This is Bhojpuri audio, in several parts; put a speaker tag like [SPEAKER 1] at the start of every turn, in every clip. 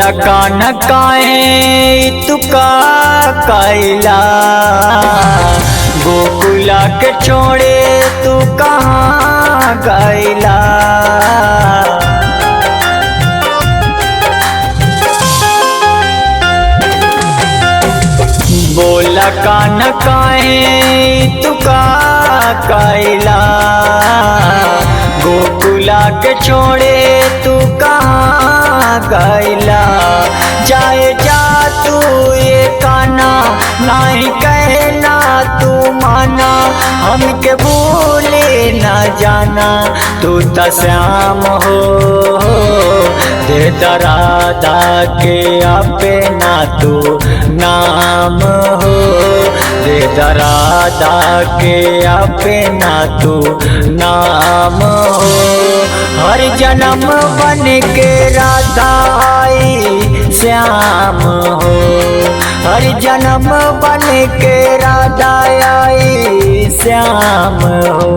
[SPEAKER 1] बोला कान काहे तुका कैला, गोकुला के छोड़े तू कहाँ गैला। बोला कान काहे तुका कैला, गोकुला के छोड़े तू कहाँ गैला। जाए जा तू ये काना नहीं कहना तू माना, हमके भूले न जाना तू त श्याम हो। दे राधा के अपना तू नाम हो, दे राधा के अपना तू नाम हो। हर जन्म बन के राधा आई श्याम हो, हर जन्म बन के राधा आई श्याम हो।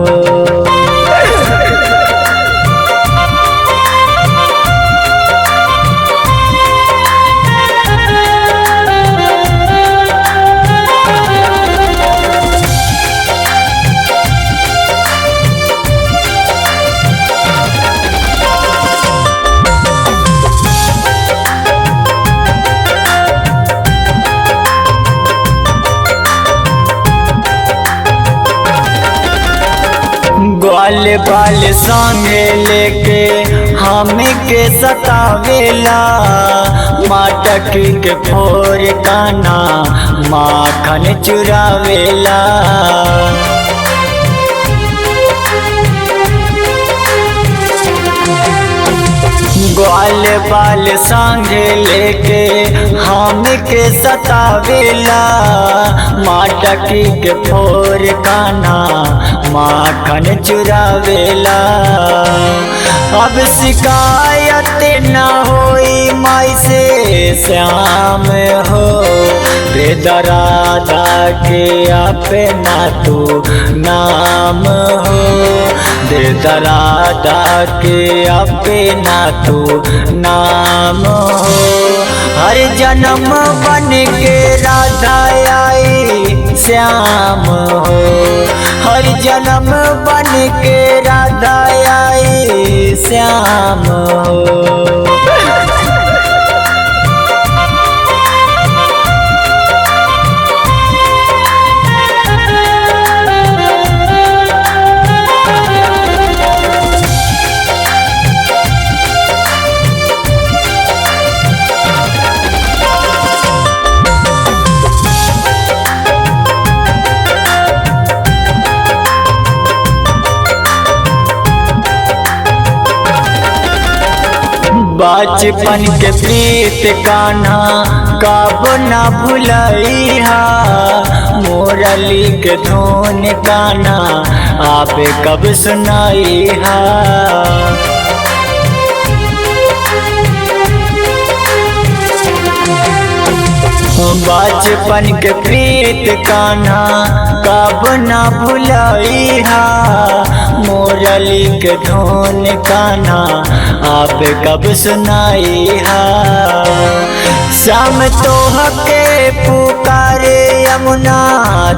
[SPEAKER 1] ग्वाल बाल संगे लेके हमके सतावेला, माटक के फोर काना माखन चुरावेला। ग्वाल बाल संगे लेके हमके सतावेला, माटकी के फोर काना माखन चुरावेला। अब शिकायत न होई माई से श्याम हो, दे राधा के अपना तू नाम हो, दे राधा के अपना तू नाम हो। हर जन्म बन के राधा आई श्याम हो, हर जन्म बन के राधा आई श्याम हो। बचपन के प्रीत कान्हा कब न भुलैहा, मुरली के धुन कान्हा आप कब सुनाईहा। बचपन के प्रीत कान्हा कब न भुलैहा, मुरली के धुन कान्हा आप कब सुनाईहा। श्याम तोह के पुकारे यमुना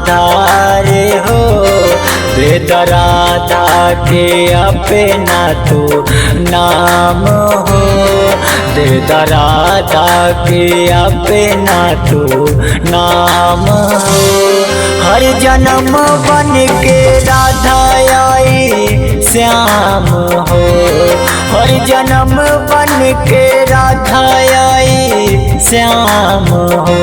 [SPEAKER 1] धारे हो, दे राधा के अपना तू नाम हो, दे राधा के अपना तू नाम हो। हर जन्म बन के राधा आई श्याम हो, हर जन्म बन के राधा आई श्याम हो।